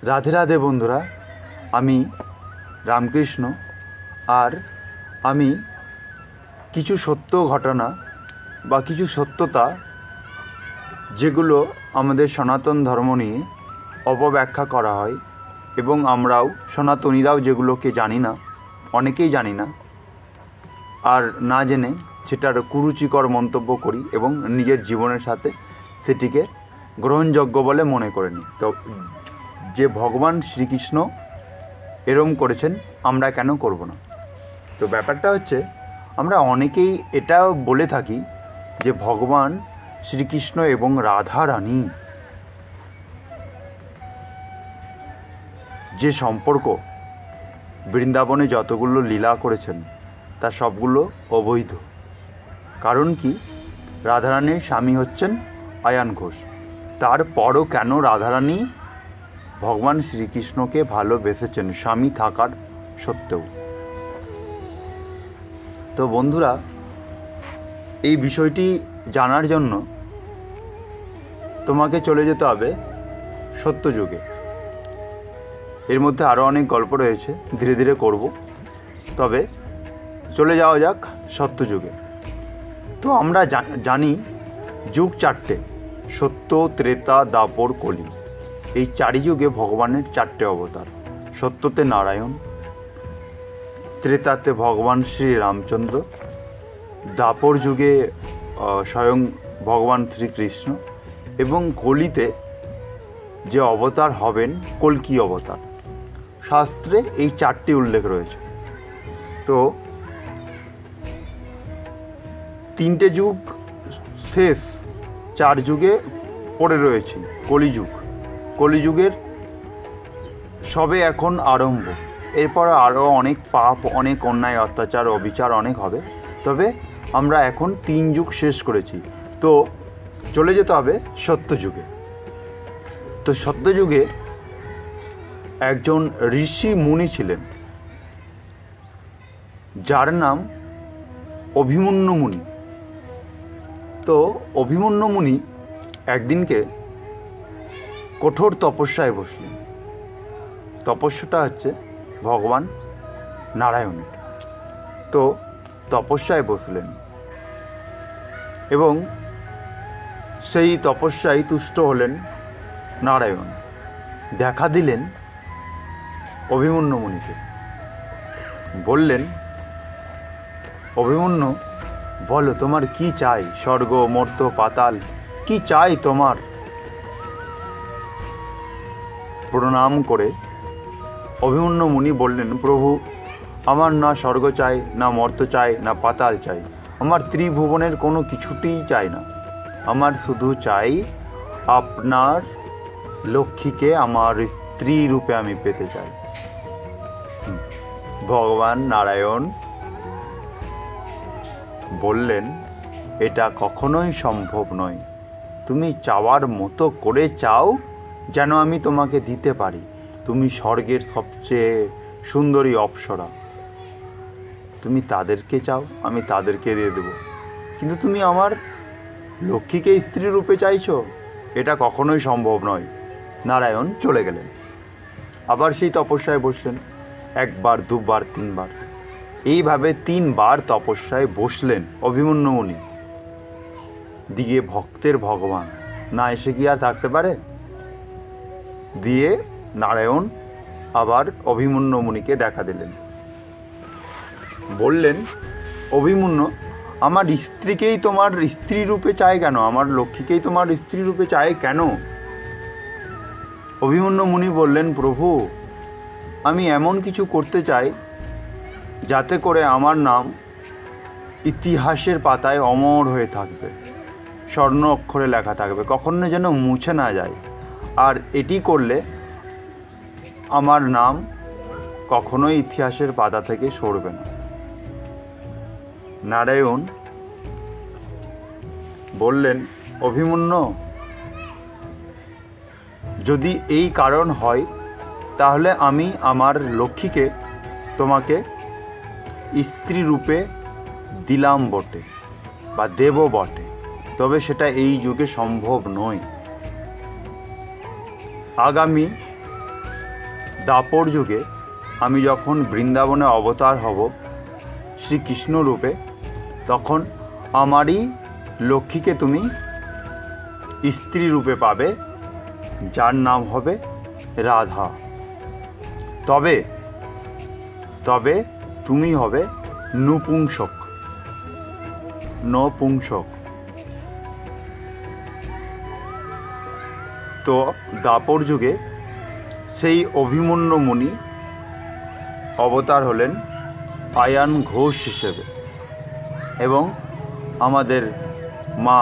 রাধে রাধে বন্ধুরা, আমি রামকৃষ্ণ। আর আমি কিছু সত্য ঘটনা বা কিছু সত্যতা যেগুলো আমাদের সনাতন ধর্ম নিয়ে অপব্যাখ্যা করা হয় এবং আমরাও সনাতনীরাও যেগুলোকে জানি না, অনেকেই জানি না, আর না জেনে সেটার কুরুচিকর মন্তব্য করি এবং নিজের জীবনের সাথে সেটিকে গ্রহণযোগ্য বলে মনে করে নিই। তো যে ভগবান শ্রীকৃষ্ণ এরম করেছেন, আমরা কেন করব না? তো ব্যাপারটা হচ্ছে, আমরা অনেকেই এটা বলে থাকি যে ভগবান শ্রীকৃষ্ণ এবং রাধা রানী যে সম্পর্ক বৃন্দাবনে যতগুলো লীলা করেছেন তা সবগুলো অবৈধ। কারণ কি? রাধারানীর স্বামী হচ্ছেন আয়ান ঘোষ। তারপরও কেন রাধারানী ভগবান শ্রীকৃষ্ণকে ভালোবেসেছেন স্বামী থাকার সত্ত্বেও? তো বন্ধুরা, এই বিষয়টি জানার জন্য তোমাকে চলে যেতে হবে সত্যযুগে। এর মধ্যে আরও অনেক গল্প রয়েছে, ধীরে ধীরে করব। তবে চলে যাওয়া যাক সত্যযুগে। তো আমরা জানি যুগ চারটে: সত্য, ত্রেতা, দ্বাপর, কলি। এই চারি যুগে ভগবানের চারটে অবতার। সত্যতে নারায়ণ, ত্রেতাতে ভগবান শ্রী রামচন্দ্র, দ্বাপর যুগে স্বয়ং ভগবান শ্রীকৃষ্ণ, এবং কলিতে যে অবতার হবেন কল্কি অবতার। শাস্ত্রে এই চারটি উল্লেখ রয়েছে। তো তিনটে যুগ শেষ, চার যুগে পড়ে রয়েছি কলিযুগ। কলিযুগের সবে এখন আরম্ভ। এরপর আরও অনেক পাপ, অনেক অন্যায়, অত্যাচার, অবিচার অনেক হবে। তবে আমরা এখন 3 যুগ শেষ করেছি, তো চলে যেতে হবে সত্যযুগে। তো সত্যযুগে একজন ঋষি মুনি ছিলেন, যার নাম অভিমন্যু মুনি। তো অভিমন্যু মুনি একদিনকে কঠোর তপস্যায় বসলেন। তপস্যাটা হচ্ছে ভগবান নারায়ণের। তো তপস্যায় বসলেন এবং সেই তপস্যায় তুষ্ট হলেন নারায়ণ। দেখা দিলেন অভিমন্যু মুনিকে। বললেন, অভিমন্যু, বলো তোমার কি চাই? স্বর্গ, মর্ত্য, পাতাল, কি চাই তোমার? প্রণাম করে অভিমন্যু মুনি বললেন, প্রভু, আমার না স্বর্গ চাই, না মর্ত্য চাই, না পাতাল চাই। আমার ত্রিভুবনের কোনো কিছুতেই চাই না। আমার শুধু চাই আপনার লক্ষ্মীকে আমার স্ত্রী রূপে আমি পেতে চাই। ভগবান নারায়ণ বললেন, এটা কখনোই সম্ভব নয়। তুমি চাওয়ার মতো করে চাও যেন আমি তোমাকে দিতে পারি। তুমি স্বর্গের সবচেয়ে সুন্দরী অপ্সরা, তুমি তাদেরকে চাও, আমি তাদেরকে দিয়ে দেব। কিন্তু তুমি আমার লক্ষ্মীকে স্ত্রী রূপে চাইছো, এটা কখনোই সম্ভব নয়। নারায়ণ চলে গেলেন। আবার সেই তপস্যায় বসলেন। একবার, দুবার, তিনবার, এইভাবে 3 বার তপস্যায় বসলেন অভিমন্যু মুনি। দিয়ে ভক্তের ভগবান না এসে কি আর থাকতে পারে? দিয়ে নারায়ণ আবার অভিমন্যু মুনিকে দেখা দিলেন। বললেন, অভিমন্যু, আমার স্ত্রীকেই তোমার স্ত্রী রূপে চায় কেন? আমার লক্ষ্মীকেই তোমার স্ত্রী রূপে চায় কেন? অভিমন্যু মুনি বললেন, প্রভু, আমি এমন কিছু করতে চাই যাতে করে আমার নাম ইতিহাসের পাতায় অমর হয়ে থাকবে, স্বর্ণ অক্ষরে লেখা থাকবে, কখনো যেন মুছে না যায়। আর এটি করলে আমার নাম কখনোই ইতিহাসের পাতা থেকে সরবে না। নারায়ণ বললেন, অভিমন্যু, যদি এই কারণ হয় তাহলে আমি আমার লক্ষ্মীকে তোমাকে স্ত্রী রূপে দিলাম বটে বা দেব বটে, তবে সেটা এই যুগে সম্ভব নয়। আগামী দাপর যুগে আমি যখন বৃন্দাবনে অবতার হব শ্রীকৃষ্ণ রূপে, তখন আমারই লক্ষ্মীকে তুমি স্ত্রী রূপে পাবে, যার নাম হবে রাধা। তবে তবে তুমি হবে নপুংসক। তো দাপর যুগে সেই অভিমন্যু মুনি অবতার হলেন আয়ান ঘোষ হিসেবে, এবং আমাদের মা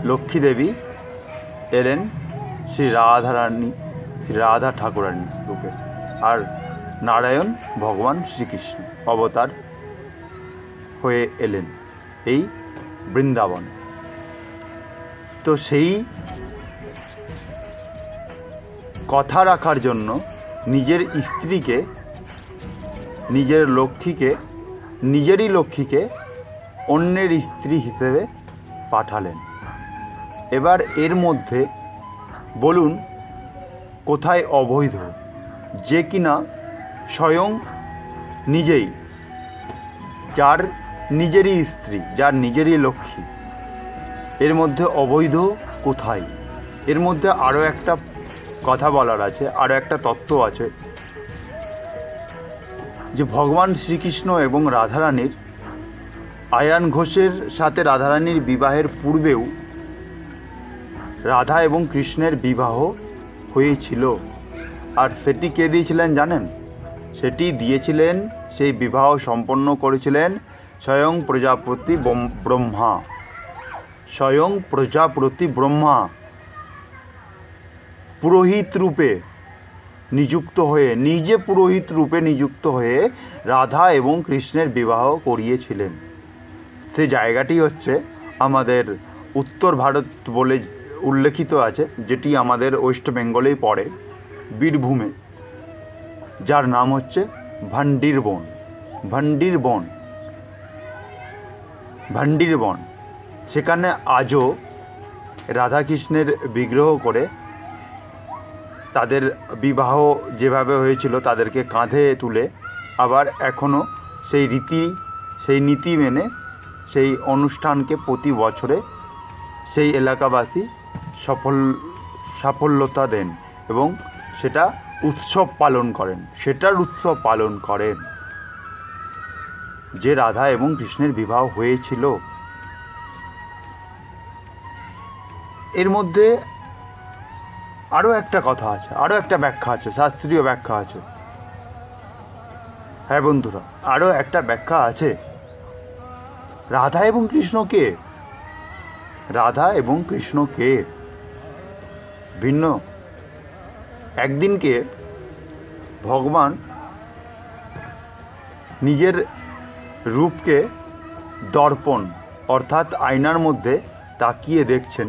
লক্ষ্মী দেবী এলেন শ্রী রাধা ঠাকুরানী রূপে, আর নারায়ণ ভগবান শ্রীকৃষ্ণ অবতার হয়ে এলেন এই বৃন্দাবন। তো সেই কথা রাখার জন্য নিজের স্ত্রীকে, নিজেরই লক্ষ্মীকে অন্যের স্ত্রী হিসেবে পাঠালেন। এবার এর মধ্যে বলুন কোথায় অবৈধ? যে কিনা স্বয়ং নিজেই, যার নিজেরই স্ত্রী, যার নিজেরই লক্ষ্মী, এর মধ্যে অবৈধ কোথায়? এর মধ্যে আরও একটা কথা বলার আছে, আরও একটা তত্ত্ব আছে, যে ভগবান শ্রীকৃষ্ণ এবং রাধারানীর, আয়ান ঘোষের সাথে রাধারানীর বিবাহের পূর্বেও রাধা এবং কৃষ্ণের বিবাহ হয়েছিল। আর সেটি কে দিয়েছিলেন জানেন? সেটি দিয়েছিলেন, সেই বিবাহ সম্পন্ন করেছিলেন স্বয়ং প্রজাপতি ব্রহ্মা। স্বয়ং প্রজাপতি ব্রহ্মা পুরোহিত রূপে নিযুক্ত হয়ে, নিজে পুরোহিত রূপে নিযুক্ত হয়ে রাধা এবং কৃষ্ণের বিবাহ করিয়েছিলেন। সেই জায়গাটি হচ্ছে আমাদের উত্তর ভারত বলে উল্লেখিত আছে, যেটি আমাদের ওয়েস্ট বেঙ্গলেই পড়ে, বীরভূমে, যার নাম হচ্ছে ভান্ডিরবন। সেখানে আজও রাধাকৃষ্ণের বিগ্রহ করে তাদের বিবাহ যেভাবে হয়েছিল তাদেরকে কাঁধে তুলে, আবার এখনও সেই নীতি মেনে সেই অনুষ্ঠানকে প্রতি বছরে সেই এলাকাবাসী সাফল্যতা দেন এবং সেটার উৎসব পালন করেন যে রাধা এবং কৃষ্ণের বিবাহ হয়েছিল। এর মধ্যে আরও একটা কথা আছে, আরও একটা ব্যাখ্যা আছে, শাস্ত্রীয় ব্যাখ্যা আছে। হ্যাঁ বন্ধুরা, আরও একটা ব্যাখ্যা আছে। রাধা এবং কৃষ্ণ কে ভিন্ন। একদিনকে ভগবান নিজের রূপকে দর্পণ অর্থাৎ আয়নার মধ্যে তাকিয়ে দেখছেন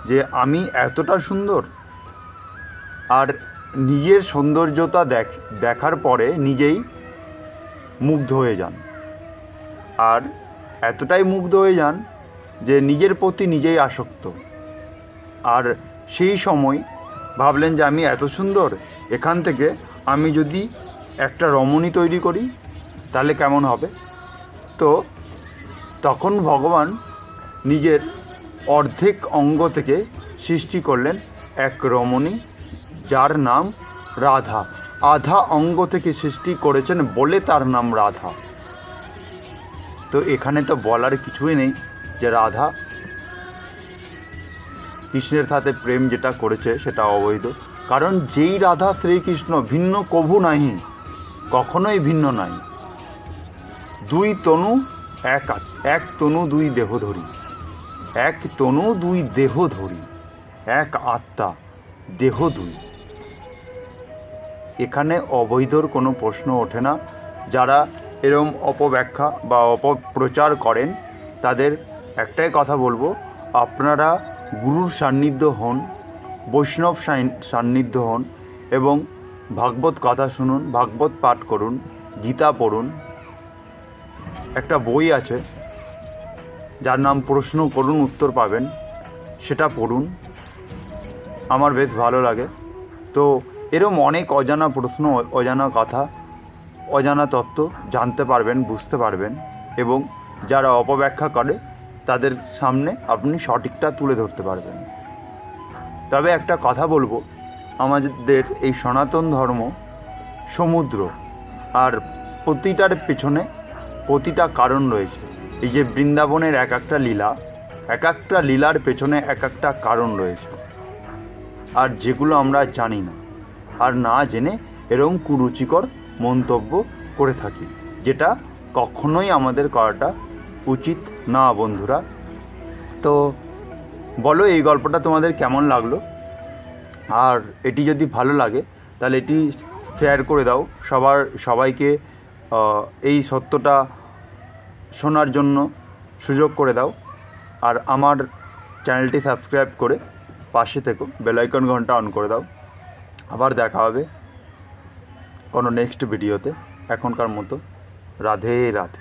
যে আমি এতটা সুন্দর, আর নিজের সৌন্দর্যতা দেখার পরে নিজেই মুগ্ধ হয়ে যান, আর এতটাই মুগ্ধ হয়ে যান যে নিজের প্রতি নিজেই আসক্ত। আর সেই সময় ভাবলেন যে আমি এত সুন্দর, এখান থেকে আমি যদি একটা রমণী তৈরি করি তাহলে কেমন হবে। তো তখন ভগবান নিজের অর্ধেক অঙ্গ থেকে সৃষ্টি করলেন এক রমণী, যার নাম রাধা। আধা অঙ্গ থেকে সৃষ্টি করেছেন বলে তার নাম রাধা। তো এখানে তো বলার কিছুই নেই যে রাধা কৃষ্ণের সাথে প্রেম যেটা করেছে সেটা অবৈধ, কারণ যেই রাধা শ্রীকৃষ্ণ ভিন্ন কভু নাহি, কখনোই ভিন্ন নাই। দুই তনু এক তনু দুই দেহ ধরি, এক তনু দুই দেহ ধরি, এক আত্মা দেহ দুই। এখানে অবৈধর কোনো প্রশ্ন ওঠে না। যারা এরম অপব্যাখ্যা বা অপপ্রচার করেন তাদের একটাই কথা বলবো, আপনারা গুরুর সান্নিধ্য হন, বৈষ্ণব সান্নিধ্য হন এবং ভাগবত কথা শুনুন, ভাগবত পাঠ করুন, গীতা পড়ুন। একটা বই আছে যার নাম প্রশ্ন করুন উত্তর পাবেন, সেটা পড়ুন, আমার বেশ ভালো লাগে। তো এরম অনেক অজানা প্রশ্ন, অজানা কথা, অজানা তত্ত্ব জানতে পারবেন, বুঝতে পারবেন, এবং যারা অপব্যাখ্যা করে তাদের সামনে আপনি সঠিকটা তুলে ধরতে পারবেন। তবে একটা কথা বলবো, আমাদের এই সনাতন ধর্ম সমুদ্র, আর প্রতিটার পেছনে প্রতিটা কারণ রয়েছে। এই যে বৃন্দাবনের এক একটা লীলার পেছনে এক একটা কারণ রয়েছে, আর যেগুলো আমরা জানি না, আর না জেনে এরকম কুরুচিকর মন্তব্য করে থাকি, যেটা কখনোই আমাদের করাটা উচিত না বন্ধুরা। তো বলো এই গল্পটা তোমাদের কেমন লাগলো, আর এটি যদি ভালো লাগে তাহলে এটি শেয়ার করে দাও, সবাইকে এই সত্যটা শোনার জন্য সুযোগ করে দাও। আর আমার চ্যানেলটি সাবস্ক্রাইব করে পাশে থেকো, বেল আইকন ঘন্টা অন করে দাও। আবার দেখা হবে কোনো নেক্সট ভিডিওতে। এখনকার মতো রাধে রাধে।